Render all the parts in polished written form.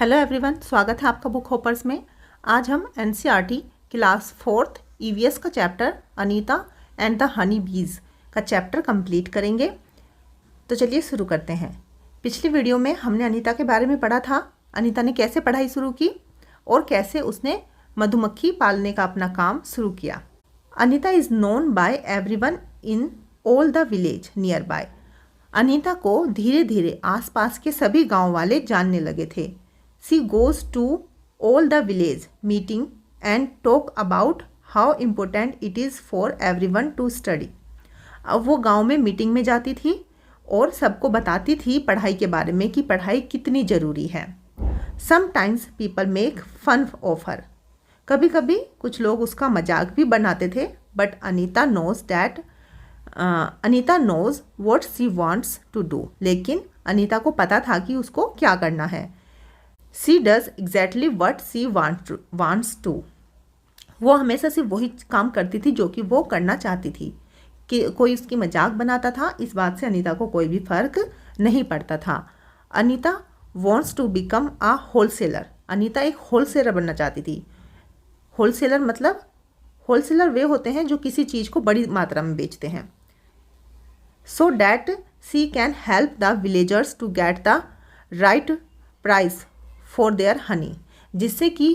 Hello everyone, स्वागत है आपका बुक हॉपर्स में। आज हम एनसीईआरटी क्लास 4th ईवीएस का chapter Anita and the honey बीज का चैप्टर कंप्लीट करेंगे। तो चलिए शुरू करते हैं। पिछली वीडियो में हमने अनीता के बारे में पढ़ा था। अनीता ने कैसे पढ़ाई शुरू की और कैसे उसने मधुमक्खी पालने का अपना काम शुरू किया। Anita is known by everyone in all the village near by. Anita को धीरे धीरे आसपास के सभी गांव वाले जानने लगे थे। She goes to all the village meeting and talk about how important it is for everyone to study। अब वो गांव में मीटिंग में जाती थी और सबको बताती थी पढ़ाई के बारे में कि पढ़ाई कितनी ज़रूरी है। Sometimes people make fun of her। कभी कभी कुछ लोग उसका मजाक भी बनाते थे। But Anita knows what she wants to do। लेकिन अनीता को पता था कि उसको क्या करना है। She does exactly what she wants to। वो हमेशा सिर्फ वही काम करती थी जो कि वो करना चाहती थी। कि कोई उसकी मजाक बनाता था, इस बात से अनीता को कोई भी फर्क नहीं पड़ता था। Anita wants to become a wholesaler। Anita एक होलसेलर बनना चाहती थी। होलसेलर मतलब होलसेलर वे होते हैं जो किसी चीज़ को बड़ी मात्रा में बेचते हैं। So that she can help the villagers to get the right price for their Honey. जिससे कि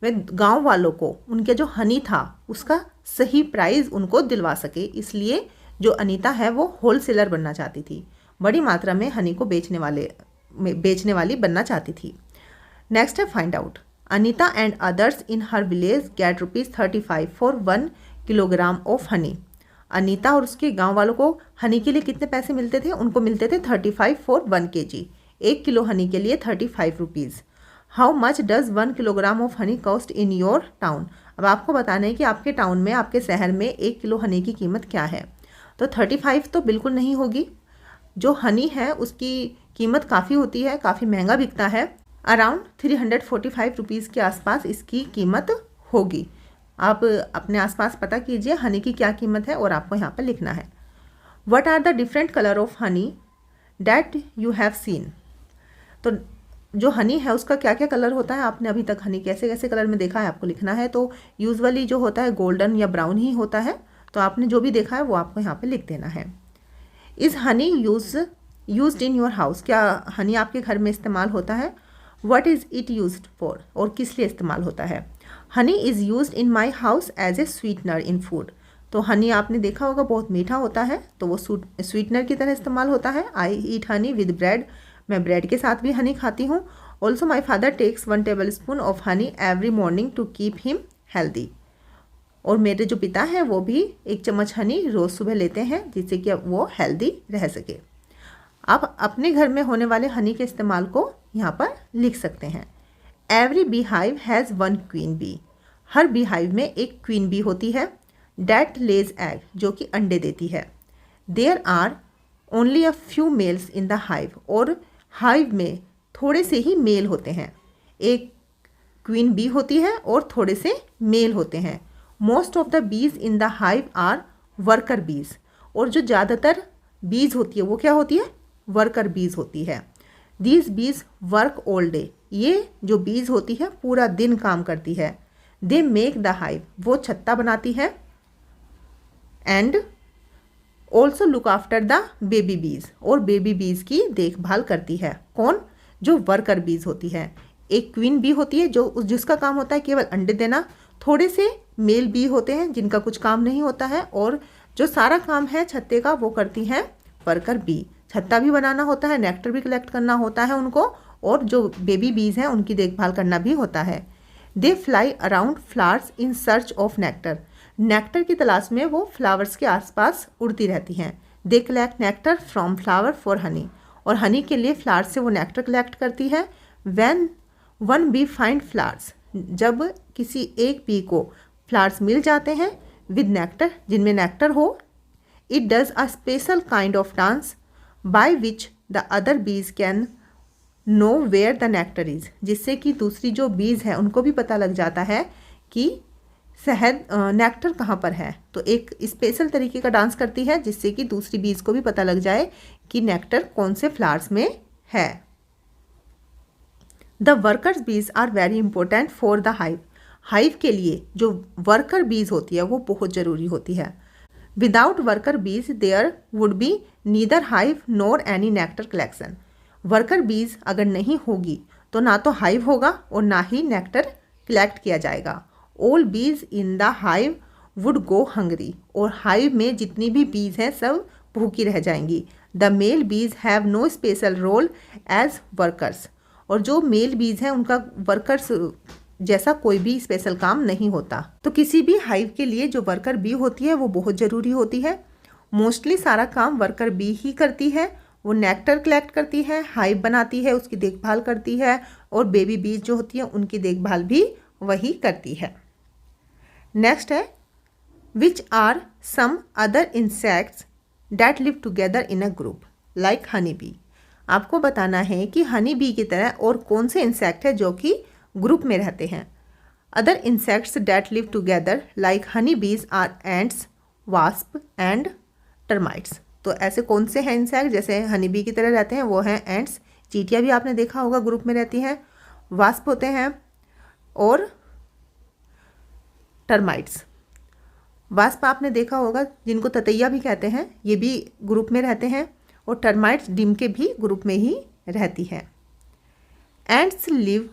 वे गांव वालों को उनके जो हनी था उसका सही प्राइस उनको दिलवा सके। इसलिए जो अनीता है वो होलसेलर बनना चाहती थी, बड़ी मात्रा में हनी को बेचने वाली बनना चाहती थी। नेक्स्ट है find out. Anita and others in her village get ₹35 for 1 kilogram of honey. Anita और उसके गाँव वालों को हनी के लिए कितने पैसे मिलते थे? उनको मिलते थे 35 फॉर 1 kg। 1 किलो हनी के लिए 35 rupees. How much does 1 kilogram of Honey cost in your town. अब आपको बताना है कि आपके टाउन में, आपके शहर में 1 किलो हनी की कीमत क्या है। तो 35 तो बिल्कुल नहीं होगी। जो हनी है उसकी कीमत काफ़ी होती है, काफ़ी महंगा बिकता है। अराउंड 345 रुपीज़ के आसपास इसकी कीमत होगी। आप अपने आसपास पता कीजिए हनी की क्या कीमत है और आपको यहाँ पर लिखना है। What are the different colour of honey that you have seen. तो जो हनी है उसका क्या क्या कलर होता है, आपने अभी तक हनी कैसे कैसे कलर में देखा है, आपको लिखना है। तो यूजुअली जो होता है गोल्डन या ब्राउन ही होता है। तो आपने जो भी देखा है वो आपको यहाँ पे लिख देना है। Is honey used in your house. क्या हनी आपके घर में इस्तेमाल होता है? What is it used for, और किस लिए इस्तेमाल होता है? Honey is used in my house as a sweetener in food. तो हनी आपने देखा होगा बहुत मीठा होता है, तो वो स्वीटनर की तरह इस्तेमाल होता है। I eat honey with bread. मैं ब्रेड के साथ भी हनी खाती हूँ। Also my father takes 1 tablespoon of honey every morning to keep him healthy. और मेरे जो पिता हैं वो भी 1 चम्मच हनी रोज़ सुबह लेते हैं जिससे कि वो हेल्दी रह सके। आप अपने घर में होने वाले हनी के इस्तेमाल को यहाँ पर लिख सकते हैं। Every bee hive has 1 queen bee. हर बी हाइव में एक क्वीन बी होती है। डैट लेज एग, जो कि अंडे देती है। There are only a few males in the hive. और हाइव में थोड़े से ही मेल होते हैं। एक क्वीन बी होती है और थोड़े से मेल होते हैं। Most of the bees in the hive are worker bees. और जो ज़्यादातर बीज होती है वो क्या होती है? वर्कर बीज होती है। These be's verb all day. ये जो बीज होती है पूरा दिन काम करती है। They make the hive. वो छत्ता बनाती है। And also look after the baby बीज। और बेबी बीज की देखभाल करती है। कौन? जो वर्कर बीज होती है। एक क्वीन बी होती है जिसका काम होता है केवल अंडे देना। थोड़े से मेल बी होते हैं जिनका कुछ काम नहीं होता है, और जो सारा काम है छत्ते का वो करती हैं वर्कर बी। छत्ता भी बनाना होता है, नेक्टर भी कलेक्ट करना होता है उनको, और जो बेबी बीज हैं उनकी देखभाल करना भी होता है। They fly around flowers in search of nectar. Nectar की तलाश में वो फ्लावर्स के आसपास उड़ती रहती हैं। They collect nectar from flower for Honey. और हनी के लिए फ्लावर्स से वो नेक्टर कलेक्ट करती है। When one bee find flowers. जब किसी एक बी को फ्लावर्स मिल जाते हैं विद नेक्टर, जिनमें नेक्टर हो, it does a special kind of dance by which the other bees can know where the nectar is. जिससे कि दूसरी जो बीज है उनको भी पता लग जाता है कि शहद नेक्टर कहाँ पर है। तो एक स्पेशल तरीके का डांस करती है जिससे कि दूसरी बीज को भी पता लग जाए कि नेक्टर कौन से फ्लावर्स में है। The workers bees are very important for the hive. Hive के लिए जो वर्कर बीज होती है वो बहुत ज़रूरी होती है। Without worker bees there would be neither hive nor any nectar collection. Worker bees अगर नहीं होगी तो ना तो हाइव होगा और ना ही नेक्टर कलेक्ट किया जाएगा। All bees in the hive would go hungry. और हाइव में जितनी भी बीज हैं सब भूखी रह जाएंगी। The male bees have no special role as workers. और जो मेल बीज हैं उनका वर्कर्स जैसा कोई भी स्पेशल काम नहीं होता। तो किसी भी हाइव के लिए जो वर्कर बी होती है वो बहुत ज़रूरी होती है। मोस्टली सारा काम वर्कर बी ही करती है। वो नेक्टर कलेक्ट करती है, हाइव बनाती है, उसकी देखभाल करती है और बेबी बीज जो होती है उनकी देखभाल भी वही करती है। नेक्स्ट है which are some other insects that live together in a group like honey bee. आपको बताना है कि हनी बी की तरह और कौन से इंसेक्ट है जो कि ग्रुप में रहते हैं। Other insects that live together like honey bees or ants, wasp and termites. तो ऐसे कौन से हैं इंसेक्ट जैसे हनी बी की तरह रहते हैं? वो हैं एंट्स, चींटियाँ भी आपने देखा होगा ग्रुप में रहती हैं, वास्प होते हैं और टर्माइट्स। वास्प आपने देखा होगा जिनको ततैया भी कहते हैं, ये भी ग्रुप में रहते हैं और टर्माइट्स डिम के भी ग्रुप में ही रहती है। Ants live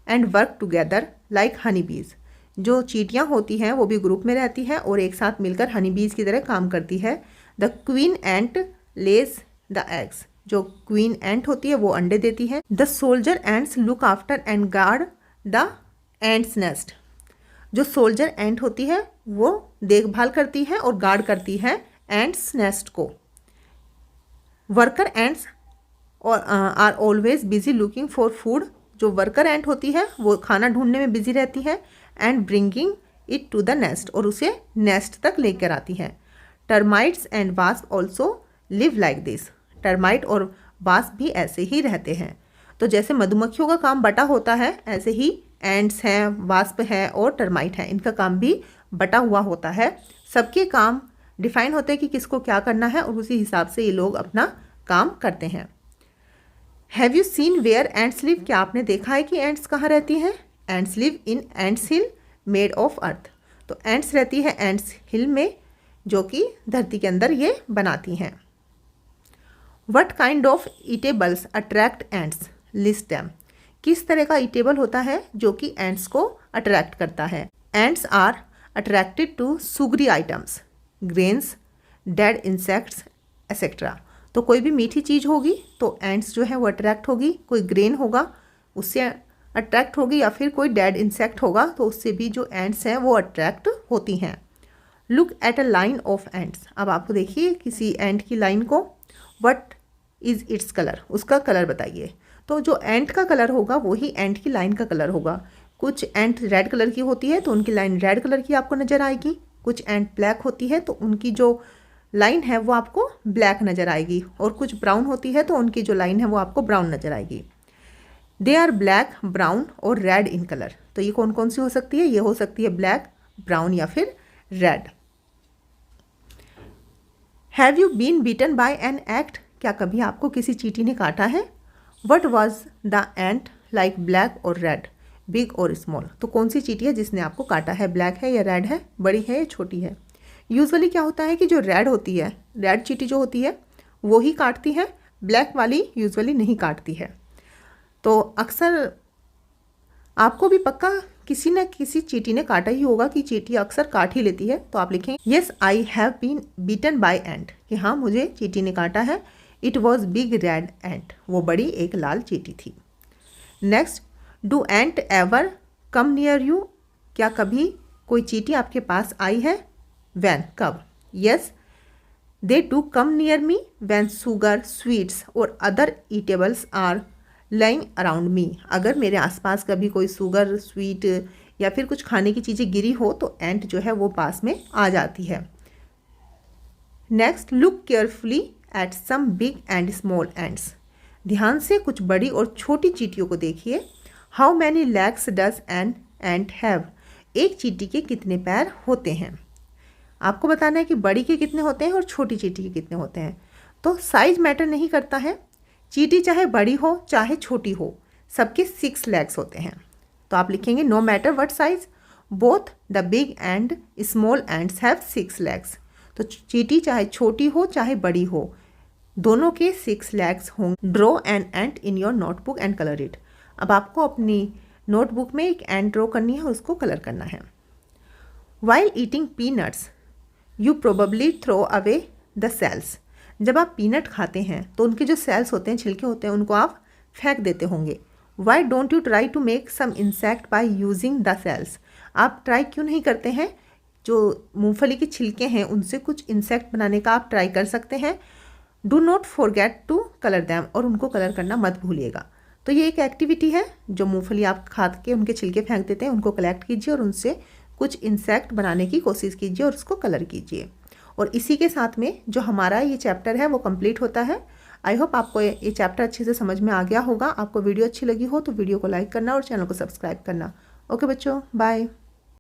and work together like honey बीज। जो चींटियाँ होती हैं वो भी ग्रुप में रहती हैं और एक साथ मिलकर हनी बीज की तरह काम करती है। The queen ant Lay's the eggs. जो क्वीन एंट होती है वो अंडे देती है। The soldier ants look after and guard the ants nest. जो सोल्जर एंट होती है वो देखभाल करती है और गार्ड करती है एंट्स नेस्ट को। Worker ants are always busy looking for food. जो वर्कर एंट होती है वो खाना ढूंढने में बिजी रहती है and bringing it to the nest, और उसे नेस्ट तक लेकर आती है। Termites and wasp also live like this. Termite और वास्प भी ऐसे ही रहते हैं। तो जैसे मधुमक्खियों का काम बटा होता है ऐसे ही एंड्स हैं, वास्प है और टर्माइट है, इनका काम भी बटा हुआ होता है। सबके काम डिफाइन होते हैं कि किसको क्या करना है और उसी हिसाब से ये लोग अपना काम करते हैं। Have you seen where ants live. क्या आपने देखा है कि एंट्स कहाँ रहती हैं? Ants live in ants hill made of earth. तो एंट्स रहती है एंट्स हिल में जो कि धरती के अंदर ये बनाती हैं। What kind of eatables attract ants list them. किस तरह का ईटेबल होता है जो कि एंट्स को अट्रैक्ट करता है? Ants are attracted to sugary items, grains, dead insects etcetera. तो कोई भी मीठी चीज़ होगी तो एंट्स जो है वो अट्रैक्ट होगी। कोई ग्रेन होगा उससे अट्रैक्ट होगी या फिर कोई डेड इंसेक्ट होगा तो उससे भी जो एंट्स हैं वो अट्रैक्ट होती हैं। Look at a line of ants. अब आपको देखिए किसी एंट की लाइन को। What is its colour. उसका कलर बताइए। तो जो एंट का कलर होगा वही एंट की लाइन का कलर होगा। कुछ एंट रेड कलर की होती है तो उनकी लाइन रेड कलर की आपको नज़र आएगी। कुछ एंट ब्लैक होती है तो उनकी जो लाइन है वो आपको ब्लैक नज़र आएगी। और कुछ ब्राउन होती है तो उनकी जो लाइन है वो आपको ब्राउन नज़र आएगी। दे आर ब्लैक, ब्राउन और रेड इन कलर। तो ये कौन कौन सी हो सकती है? ये हो सकती है ब्लैक, ब्राउन या फिर red. Have you been beaten by an ant. क्या कभी आपको किसी चींटी ने काटा है? What was the ant like, black और रेड, बिग और स्मॉल। तो कौन सी चींटी है जिसने आपको काटा है? ब्लैक है या रेड है, बड़ी है या छोटी है? यूजुअली क्या होता है कि जो रेड होती है, रेड चींटी जो होती है वो ही काटती है, ब्लैक वाली यूजुअली नहीं काटती है। तो अक्सर आपको भी पक्का किसी न किसी चींटी ने काटा ही होगा कि चींटी अक्सर काट ही लेती है। तो आप लिखें yes I have been beaten by ant, कि हाँ मुझे चींटी ने काटा है। It was big red ant, वो बड़ी एक लाल चींटी थी। Next, do ant ever come near you. क्या कभी कोई चींटी आपके पास आई है? वैन, कब? Yes they do come near me when sugar, sweets और other eatables are lying around me. अगर मेरे आसपास कभी कोई शुगर, स्वीट या फिर कुछ खाने की चीज़ें गिरी हो तो एंट जो है वो पास में आ जाती है। Next, look carefully at some big and small ants. ध्यान से कुछ बड़ी और छोटी चींटियों को देखिए। How many legs does an ant have. एक चींटी के कितने पैर होते हैं? आपको बताना है कि बड़ी के कितने होते हैं और छोटी चींटी के कितने होते हैं। तो साइज मैटर नहीं करता है, चींटी चाहे बड़ी हो चाहे छोटी हो, सबके 6 लेग्स होते हैं। तो आप लिखेंगे no matter what size both the big and small ants have 6 legs. तो चींटी चाहे छोटी हो चाहे बड़ी हो, दोनों के 6 लेग्स होंगे। Draw an ant in your notebook and colour it. अब आपको अपनी नोटबुक में एक एंट ड्रॉ करनी है, उसको कलर करना है। While eating peanuts you probably throw away the shells. जब आप पीनट खाते हैं तो उनके जो सेल्स होते हैं, छिलके होते हैं, उनको आप फेंक देते होंगे। Why don't you try to make some insect by using the shells. आप ट्राई क्यों नहीं करते हैं, जो मूंगफली के छिलके हैं उनसे कुछ इंसेक्ट बनाने का आप ट्राई कर सकते हैं। Do not forget to colour them, और उनको कलर करना मत भूलिएगा। तो ये एक एक्टिविटी है, जो मूंगफली आप खा के उनके छिलके फेंक देते हैं उनको कलेक्ट कीजिए और उनसे कुछ इंसेक्ट बनाने की कोशिश कीजिए और उसको कलर कीजिए। और इसी के साथ में जो हमारा ये चैप्टर है वो कंप्लीट होता है। आई होप आपको ये चैप्टर अच्छे से समझ में आ गया होगा। आपको वीडियो अच्छी लगी हो तो वीडियो को लाइक करना और चैनल को सब्सक्राइब करना। ओके बच्चों, बाय।